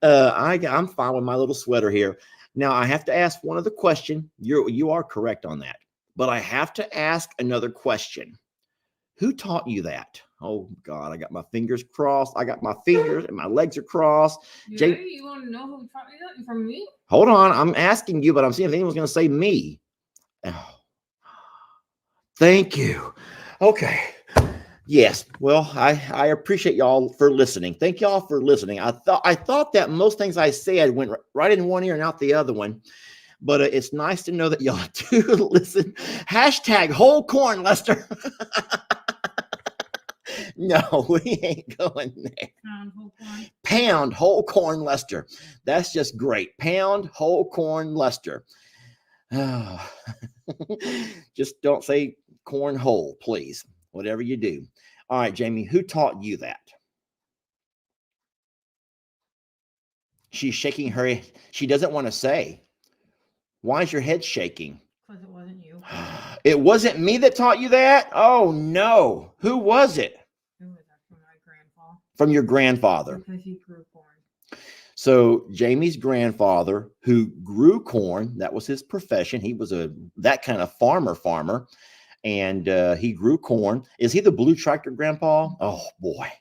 I'm fine with my little sweater here. Now, I have to ask one other question. You are correct on that. But I have to ask another question. Who taught you that? Oh, God, I got my fingers crossed. I got my fingers and my legs are crossed. Yeah, you want to know who taught you that? From me? Hold on. I'm asking you, but I'm seeing if anyone's going to say me. Oh, thank you. Okay. Yes. Well, I appreciate y'all for listening. Thank y'all for listening. I thought that most things I said went right in one ear and out the other one. But it's nice to know that y'all do listen. Hashtag whole corn, Lester. No, we ain't going there. Pound whole corn. Pound whole corn Lester. That's just great. Pound whole corn Lester. Oh. Just don't say corn whole, please. Whatever you do. All right, Jamie, who taught you that? She's shaking her head. She doesn't want to say. Why is your head shaking? Because it wasn't you. It wasn't me that taught you that? Oh, no. Who was it? It was from my grandpa. From your grandfather. Because he grew corn. So Jamie's grandfather, who grew corn, that was his profession. He was that kind of farmer, and he grew corn. Is he the blue tractor grandpa? Oh boy,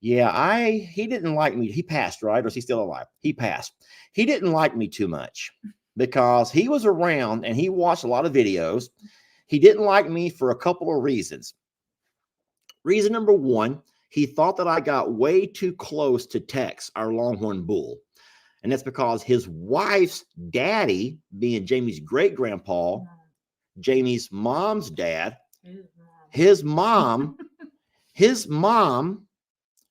yeah. He didn't like me. He passed, right? Or is he still alive? He passed. He didn't like me too much because he was around and he watched a lot of videos. He didn't like me for a couple of reasons. Reason number one, he thought that I got way too close to Tex, our Longhorn bull. And that's because his wife's daddy, being Jamie's great-grandpa, Jamie's mom's dad, his mom,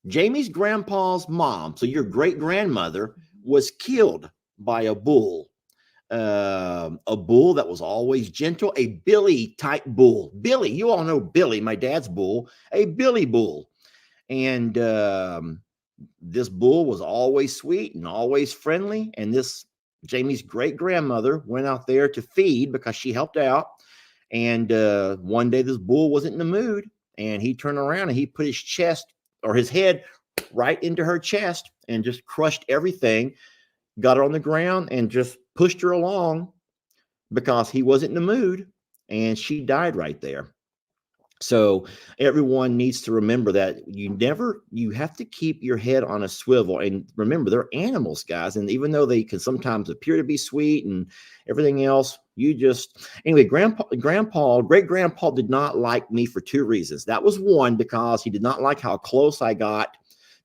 Jamie's grandpa's mom, so your great-grandmother, was killed by a bull that was always gentle, a Billy-type bull. Billy, you all know Billy, my dad's bull, a Billy bull. And this bull was always sweet and always friendly. And this Jamie's great grandmother went out there to feed because she helped out. And one day this bull wasn't in the mood, and he turned around and he put his chest or his head right into her chest and just crushed everything, got her on the ground and just pushed her along because he wasn't in the mood, and she died right there. So everyone needs to remember that you have to keep your head on a swivel. And remember, they're animals, guys. And even though they can sometimes appear to be sweet and everything else, great grandpa did not like me for two reasons. That was one, because he did not like how close I got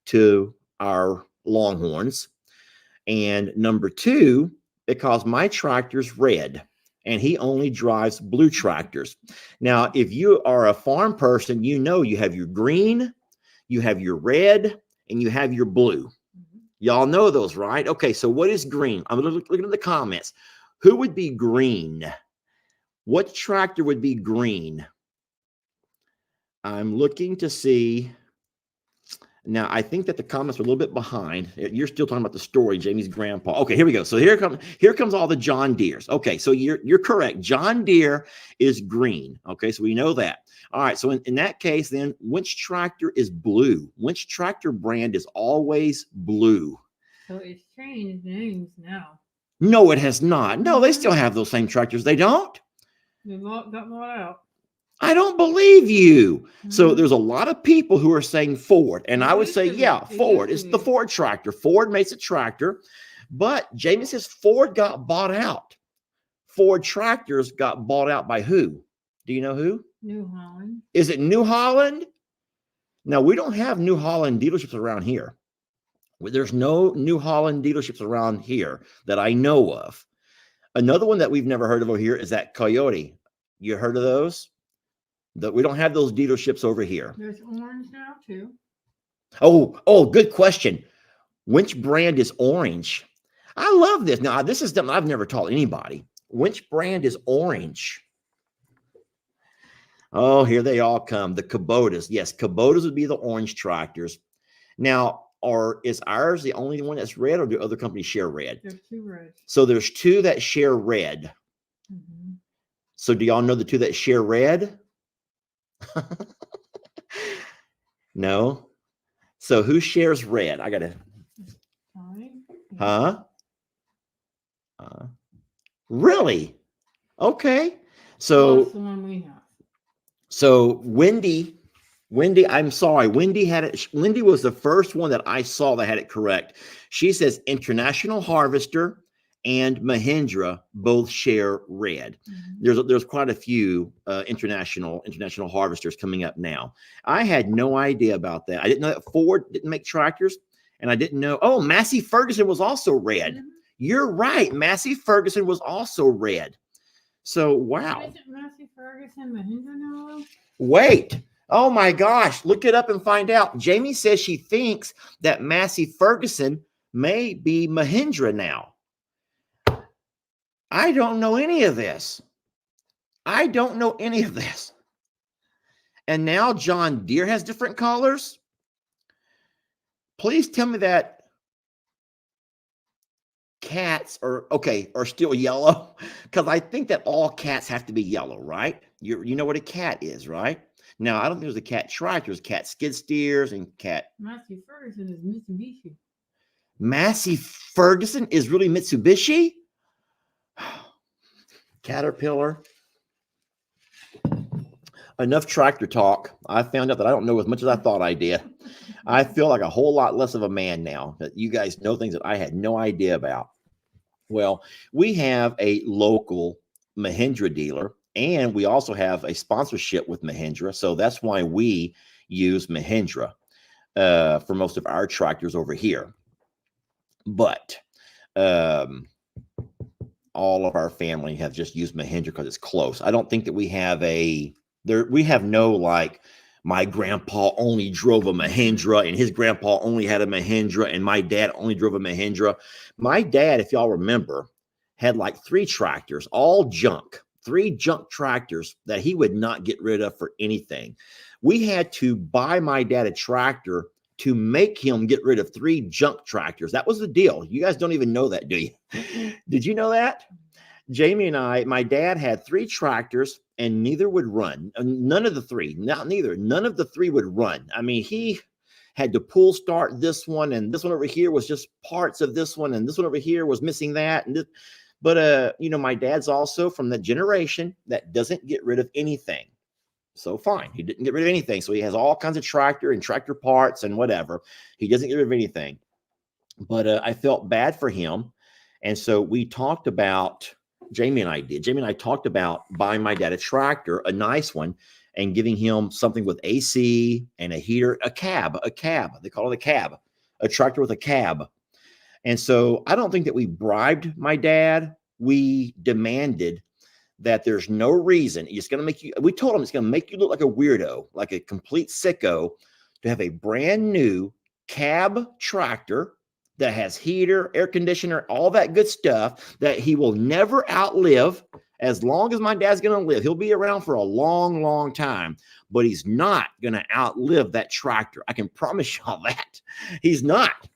to our Longhorns. And number two, because my tractor's red. And he only drives blue tractors. Now, if you are a farm person, you know you have your green, you have your red, and you have your blue. Y'all know those, right? Okay, so what is green? I'm looking at the comments. Who would be green? What tractor would be green? I'm looking to see. Now, I think that the comments are a little bit behind. You're still talking about the story, Jamie's grandpa. Okay, here we go. So here comes all the John Deeres. Okay, so you're correct. John Deere is green. Okay, so we know that. All right, so in that case, then, which tractor is blue? Which tractor brand is always blue? So it's changed names now. No, it has not. No, they still have those same tractors. They don't? They got bought out. I don't believe you. So there's a lot of people who are saying Ford. And I would say, yeah, Ford. It's the Ford tractor. Ford makes a tractor. But Jamie says Ford got bought out. Ford tractors got bought out by who? Do you know who? New Holland. Is it New Holland? Now, we don't have New Holland dealerships around here. There's no New Holland dealerships around here that I know of. Another one that we've never heard of over here is that Coyote. You heard of those? That we don't have those dealerships over here. There's orange now too. Oh, good question. Which brand is orange? I love this. Now, this is something I've never taught anybody. Which brand is orange? Oh, here they all come. The Kubotas. Yes, Kubotas would be the orange tractors. Now, is ours the only one that's red, or do other companies share red? There's two reds. So there's two that share red. Mm-hmm. So do y'all know the two that share red? No. So who shares red? I gotta. Huh? Really? Okay. So that's the one we have. So Wendy, I'm sorry. Wendy had it. Wendy was the first one that I saw that had it correct. She says International Harvester and Mahindra both share red. Mm-hmm. There's quite a few international harvesters coming up now. I had no idea about that. I didn't know that Ford didn't make tractors, and I didn't know. Oh, Massey Ferguson was also red. Mm-hmm. You're right. Massey Ferguson was also red. So wow. Isn't Massey Ferguson Mahindra now? Wait. Oh my gosh, look it up and find out. Jamie says she thinks that Massey Ferguson may be Mahindra now. I don't know any of this. I don't know any of this. And now John Deere has different colors. Please tell me that cats are still yellow, because I think that all cats have to be yellow, right? You know what a cat is, right? Now I don't think there's a cat tractors, cat skid steers, and cat. Massey Ferguson is Mitsubishi. Massey Ferguson is really Mitsubishi. Caterpillar. Enough tractor talk. I found out that I don't know as much as I thought I did. I feel like a whole lot less of a man now that you guys know things that I had no idea about. Well, we have a local Mahindra dealer, and we also have a sponsorship with Mahindra. So that's why we use Mahindra for most of our tractors over here. But all of our family have just used Mahindra because it's close. I don't think that we have we have no like my grandpa only drove a Mahindra and his grandpa only had a Mahindra and my dad only drove a Mahindra. My dad, if y'all remember, had like 3 tractors, all junk, 3 junk tractors that he would not get rid of for anything. We had to buy my dad a tractor to make him get rid of 3 junk tractors. That was the deal. You guys don't even know that, do you? Did you know that? Jamie and my dad had 3 tractors and neither would run. None of the 3, none of the 3 would run. I mean, he had to pull start this one, and this one over here was just parts of this one, and this one over here was missing that. But my dad's also from the generation that doesn't get rid of anything. So fine, he didn't get rid of anything. So he has all kinds of tractor and tractor parts and whatever. He doesn't get rid of anything. But I felt bad for him. And so we talked about, Jamie and I talked about buying my dad a tractor, a nice one, and giving him something with AC and a heater, a cab. They call it a cab, a tractor with a cab. And so I don't think that we bribed my dad. We demanded that there's no reason. It's going to make you, we told him it's going to make you look like a weirdo, like a complete sicko, to have a brand new cab tractor that has heater, air conditioner, all that good stuff that he will never outlive. As long as my dad's going to live, he'll be around for a long, long time, but he's not going to outlive that tractor. I can promise y'all that. He's not.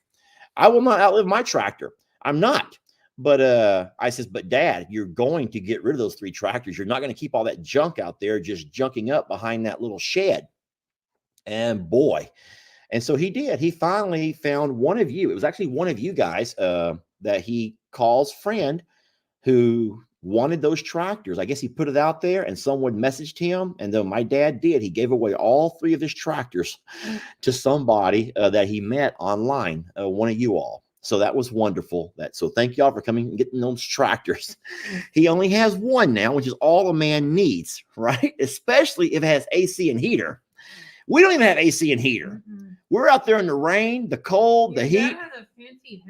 I will not outlive my tractor. I'm not. But I says, but Dad, you're going to get rid of those 3 tractors. You're not going to keep all that junk out there just junking up behind that little shed. And boy, and so he did. He finally found one of you. It was actually one of you guys that he calls friend who wanted those tractors. I guess he put it out there and someone messaged him. And then my dad did. He gave away all 3 of his tractors to somebody that he met online, one of you all. So that was wonderful. So thank y'all for coming and getting those tractors. He only has one now, which is all a man needs, right? Especially if it has AC and heater. We don't even have AC and heater. Mm-hmm. We're out there in the rain, the cold, the heat. That has a fancy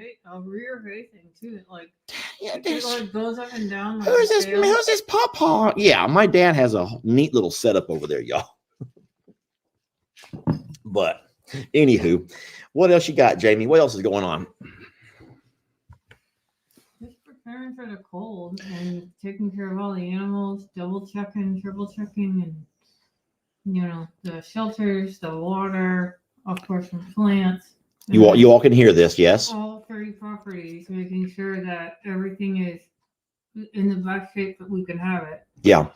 rear facing too. It like goes up and down. Like who's this papa? Yeah, my dad has a neat little setup over there, y'all. But anywho, what else you got, Jamie? What else is going on? Just preparing for the cold and taking care of all the animals, double checking, triple checking, and the shelters, the water, of course, from plants. You all can hear this, yes? All 30 properties, making sure that everything is in the best shape that we can have it. Yeah.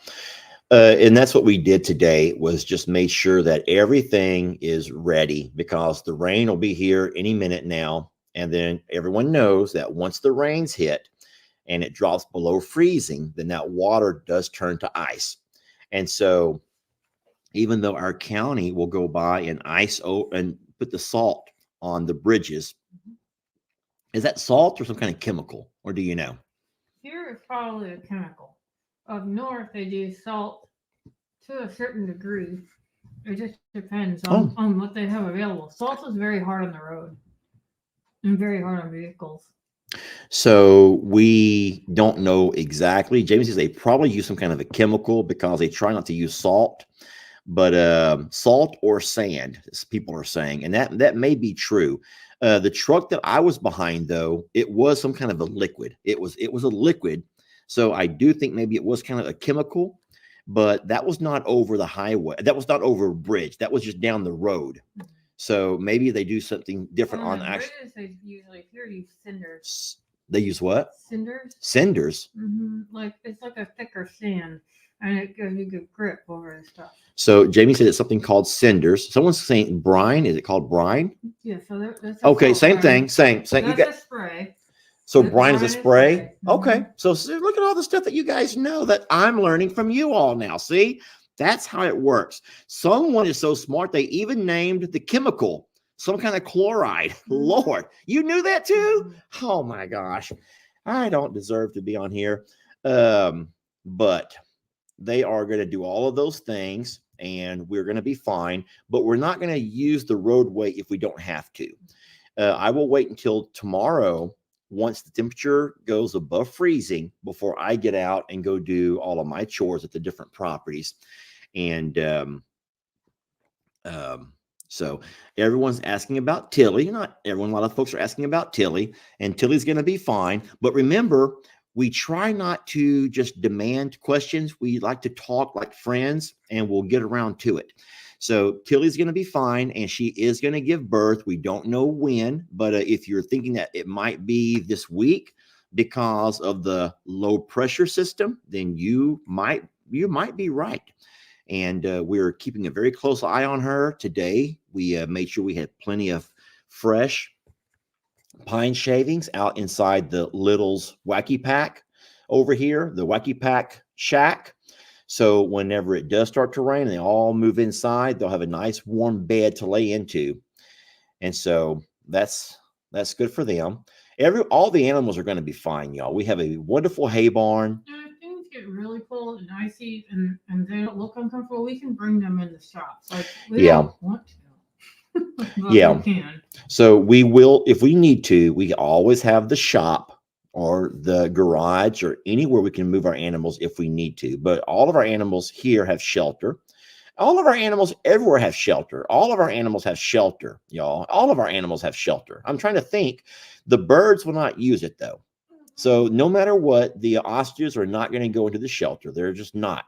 And that's what we did today, was just make sure that everything is ready, because the rain will be here any minute now. And then everyone knows that once the rains hit and it drops below freezing, then that water does turn to ice. And so even though our county will go by and ice and put the salt on the bridges, is that salt or some kind of chemical, or do you know? Here it's probably a chemical. Up north, they do salt to a certain degree. It just depends on what they have available. Salt is very hard on the road and very hard on vehicles. So we don't know exactly. Jamie says they probably use some kind of a chemical because they try not to use salt. but salt or sand, as people are saying, and that may be true. The truck that I was behind, though, it was some kind of a liquid. It was a liquid, so I do think maybe it was kind of a chemical, but that was not over the highway. That was not over a bridge. That was just down the road. So maybe they do something different on actually. They usually here use cinders. They use what? Cinders. Cinders. Like it's like a thicker sand, and it gives you good grip over the stuff. So Jamie said it's something called cinders. Someone's saying brine. Is it called brine? Yeah. So that's okay. Same thing. Same. That's you got a spray. So brine is a spray. Okay. Mm-hmm. So look at all the stuff that you guys know that I'm learning from you all now. See, that's how it works. Someone is so smart they even named the chemical some kind of chloride. Lord, you knew that too? Oh my gosh. I don't deserve to be on here. But they are going to do all of those things and we're going to be fine, but we're not going to use the roadway if we don't have to. I will wait until tomorrow once the temperature goes above freezing before I get out and go do all of my chores at the different properties. And so everyone's asking about Tilly. Not everyone, a lot of folks are asking about Tilly, and Tilly's going to be fine. But remember, we try not to just demand questions. We like to talk like friends, and we'll get around to it. So Tilly's going to be fine, and she is going to give birth. We don't know when, but if you're thinking that it might be this week because of the low pressure system, then you might be right. And we're keeping a very close eye on her today. We made sure we had plenty of fresh pine shavings out inside the Little's Wacky Pack over here, the Wacky Pack shack. So whenever it does start to rain and they all move inside, they'll have a nice warm bed to lay into. And so that's good for them. All the animals are going to be fine, y'all. We have a wonderful hay barn. If things get really cold and icy and they don't look uncomfortable, we can bring them in the shops. Like we don't want to. Yeah. We can. So we will, if we need to, we always have the shop or the garage or anywhere we can move our animals if we need to. But all of our animals here have shelter. All of our animals everywhere have shelter. All of our animals have shelter, y'all. All of our animals have shelter. I'm trying to think. The birds will not use it, though. So no matter what, the ostriches are not going to go into the shelter. They're just not.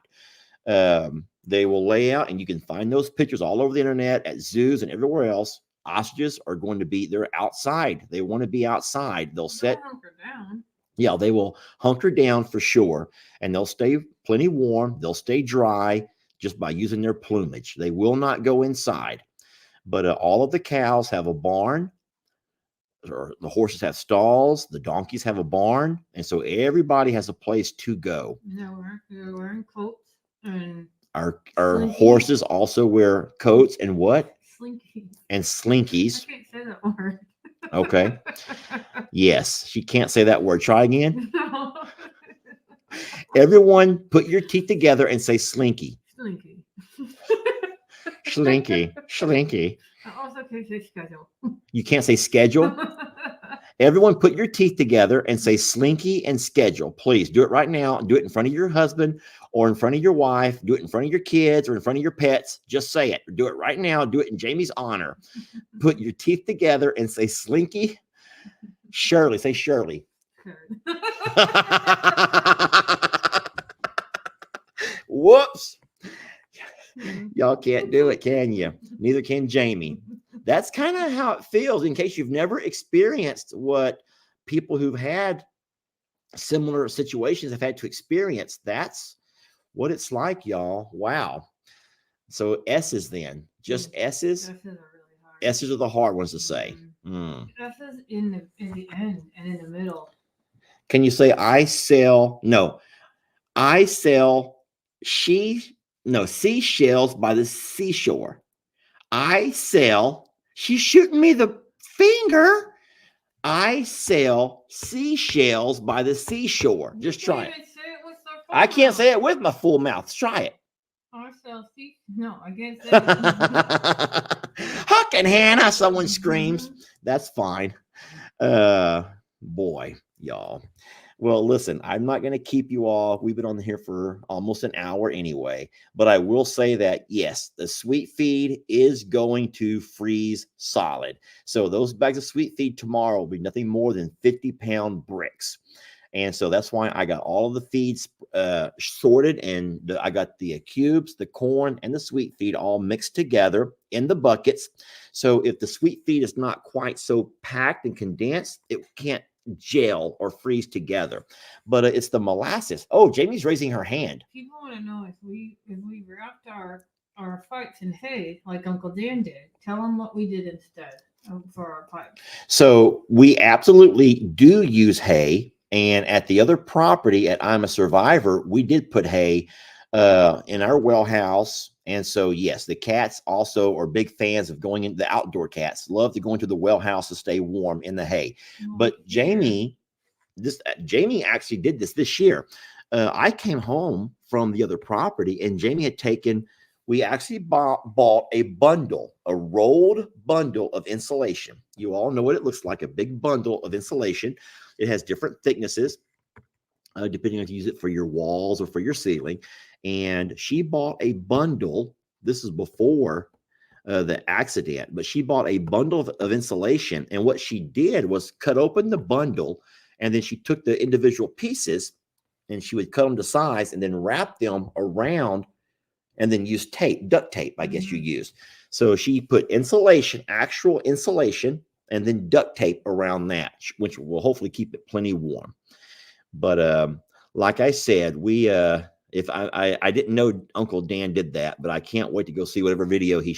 They will lay out, and you can find those pictures all over the internet at zoos and everywhere else. Ostriches are going to be, they're outside. They want to be outside. They'll hunker down. Yeah, they will hunker down for sure, and they'll stay plenty warm. They'll stay dry just by using their plumage. They will not go inside. But all of the cows have a barn, or the horses have stalls, the donkeys have a barn, and so everybody has a place to go. They're wearing coats, and our horses also wear coats and what? Slinkies. And slinkies. I can't say that word. Okay. Yes, she can't say that word. Try again. No. Everyone, put your teeth together and say slinky. Slinky. Slinky. Slinky. I also can't say schedule. You can't say schedule? Everyone put your teeth together and say slinky and schedule. Please do it right now. Do it in front of your husband or in front of your wife. Do it in front of your kids or in front of your pets. Just say it. Do it right now. Do it in Jamie's honor. Put your teeth together and say slinky. Shirley. Say Shirley. Whoops. Y'all can't do it, can you? Neither can Jamie. That's kind of how it feels, in case you've never experienced what people who've had similar situations have had to experience. That's what it's like, y'all. Wow. So S's then. Just S's? S's are really hard. S's are the hard ones to say. S's in the end and in the middle. Can you say I sell? No. I sell seashells by the seashore. I sell. She's shooting me the finger. I sell seashells by the seashore. Just try it. I can't say it with my full mouth. Try it. I sell No, I can't say it. Huck and Hannah, someone screams. That's fine. Boy, y'all. Well, listen, I'm not going to keep you all. We've been on here for almost an hour anyway, but I will say that yes, the sweet feed is going to freeze solid. So those bags of sweet feed tomorrow will be nothing more than 50-pound bricks. And so that's why I got all of the feeds sorted, and I got the cubes, the corn, and the sweet feed all mixed together in the buckets. So if the sweet feed is not quite so packed and condensed, it can't gel or freeze together. But it's the molasses. Oh, Jamie's raising her hand. People want to know if we wrapped our fights in hay like Uncle Dan did. Tell them what we did instead for our pipes. So we absolutely do use hay. And at the other property at I'm a Survivor, we did put hay in our well house. And so, yes, the cats also are big fans of going into the outdoor cats, love to go into the well house to stay warm in the hay. But Jamie actually did this year. I came home from the other property, and Jamie had taken, we actually bought a bundle, a rolled bundle of insulation. You all know what it looks like, a big bundle of insulation. It has different thicknesses, depending on if you use it for your walls or for your ceiling. And she bought a bundle. This is before the accident, but she bought a bundle of insulation. And what she did was cut open the bundle, and then she took the individual pieces and she would cut them to size and then wrap them around and then use tape, duct tape, I guess you use. So she put insulation, actual insulation, and then duct tape around that, which will hopefully keep it plenty warm. But like I said, we if I didn't know Uncle Dan did that, but I can't wait to go see whatever video he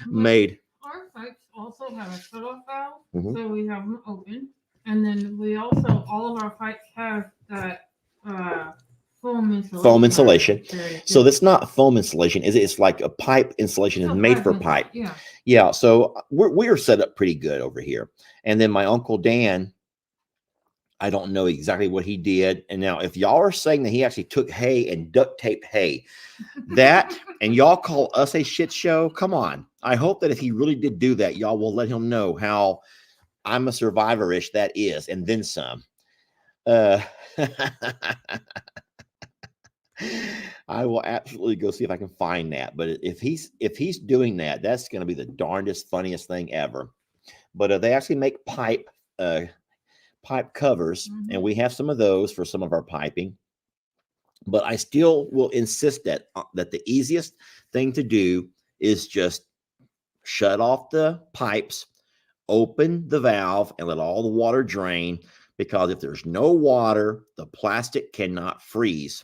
made. Our pipes also have a shut-off valve, so we have them open, and then we also, all of our pipes have that foam insulation. So that's not foam insulation, is it? It's like a pipe insulation is made for pipe. Yeah. So we're set up pretty good over here. And then my Uncle Dan, I don't know exactly what he did. And now, if y'all are saying that he actually took hay and duct taped hay, that, and y'all call us a shit show, come on. I hope that if he really did do that, y'all will let him know how I'm a Survivor-ish that is, and then some. I will absolutely go see if I can find that. But if he's doing that, that's going to be the darndest, funniest thing ever. But they actually make pipe covers, and we have some of those for some of our piping. But I still will insist that the easiest thing to do is just shut off the pipes, open the valve, and let all the water drain, because if there's no water, the plastic cannot freeze.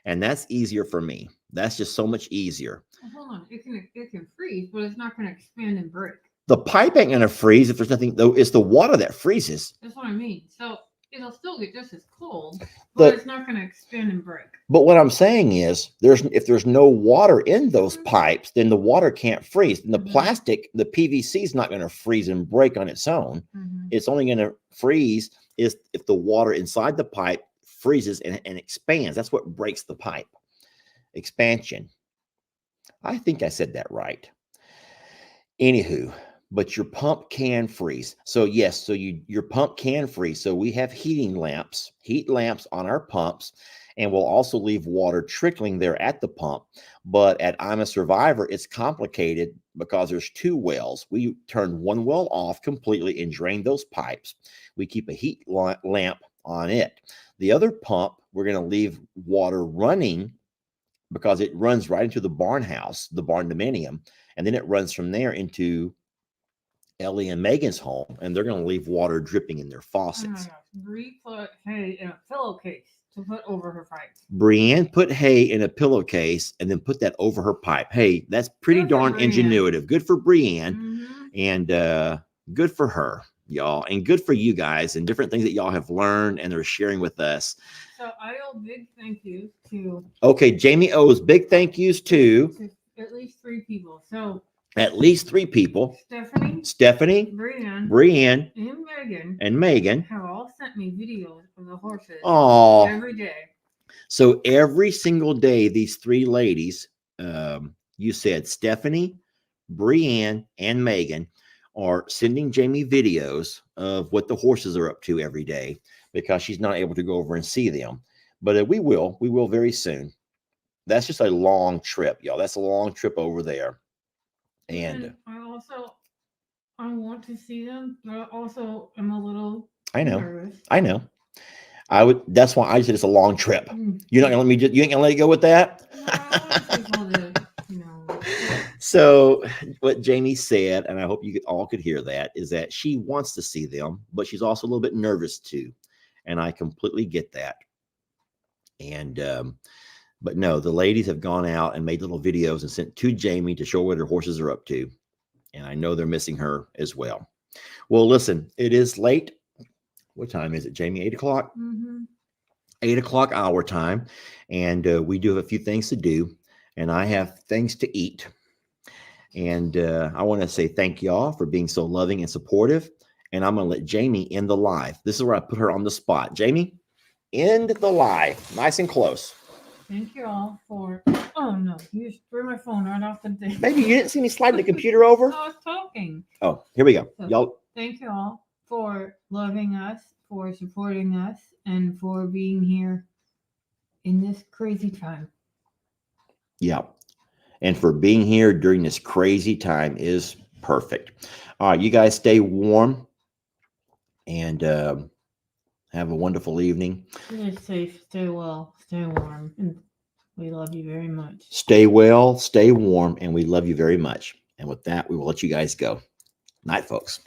And that's easier for me. That's just so much easier. Well, hold on. It can freeze, but it's not going to expand and break. The pipe ain't going to freeze if there's nothing, though. It's the water that freezes. That's what I mean. So it'll still get just as cold, but it's not going to expand and break. But what I'm saying is, if there's no water in those pipes, then the water can't freeze. And the plastic, the PVC, is not going to freeze and break on its own. It's only going to freeze if the water inside the pipe freezes and expands. That's what breaks the pipe. Expansion. I think I said that right. Anywho, but your pump can freeze. So yes, so your pump can freeze. So we have heat lamps on our pumps, and we'll also leave water trickling there at the pump. But at I'm a Survivor, it's complicated because there's two wells. We turn one well off completely and drain those pipes. We keep a heat lamp on it. The other pump, we're going to leave water running because it runs right into the barn house, the barn dominium, and then it runs from there into Ellie and Megan's home, and they're going to leave water dripping in their faucets. Oh my gosh. Bree put hay in a pillowcase to put over her pipe. Brienne put hay in a pillowcase and then put that over her pipe. Hey, that's pretty darn ingenuitive. Good for Brienne, and good for her, y'all, and good for you guys and different things that y'all have learned and are sharing with us. So I owe big thank yous to. Okay, Jamie owes big thank yous to at least 3 people. So at least 3 people. Stephanie, Brienne, and Megan have all sent me videos of the horses every day. So every single day, these 3 ladies, you said Stephanie, Brienne, and Megan, are sending Jamie videos of what the horses are up to every day because she's not able to go over and see them. But we will very soon. That's just a long trip, y'all. That's a long trip over there. And I want to see them, but also I'm a little I know. nervous. I know. I would. That's why I said it's a long trip. You're not gonna let me. You ain't gonna let it go with that. So what Jamie said, and I hope you all could hear that, is that she wants to see them, but she's also a little bit nervous too, and I completely get that. And but no, the ladies have gone out and made little videos and sent to Jamie to show what her horses are up to, and I know they're missing her as well. Well, listen, it is late. What time is it, Jamie? 8 o'clock? 8 o'clock our time. And we do have a few things to do. And I have things to eat. And I want to say thank y'all for being so loving and supportive. And I'm going to let Jamie end the live. This is where I put her on the spot. Jamie, end the live. Nice and close. Thank you all for... Oh, no. You just threw my phone right off the thing. Maybe you didn't see me slide the computer over? I was talking. Oh, here we go. So, y'all. Thank you all for loving us, for supporting us, and for being here in this crazy time. Yeah. And for being here during this crazy time is perfect. All right, you guys stay warm and have a wonderful evening. Stay safe, stay well, stay warm, and we love you very much. Stay well, stay warm, and we love you very much. And with that, we will let you guys go. Night, folks.